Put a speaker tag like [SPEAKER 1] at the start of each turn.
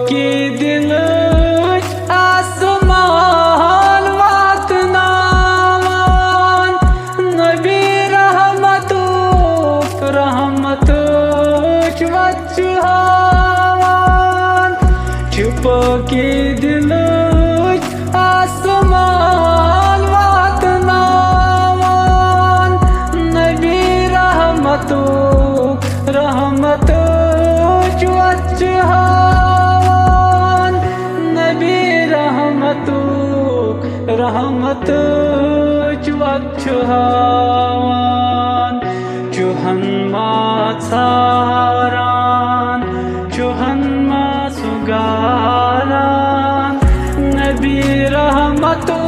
[SPEAKER 1] की दिल आसमान वातनामान नबी रहमतु वच्चुहावान की दिल आसमान वातनामान नबी रहमतु वच्चुहावान नबी रहमतु वच्चुहावान चुहन मासारान चुहन मासुगारान नबी रहमतु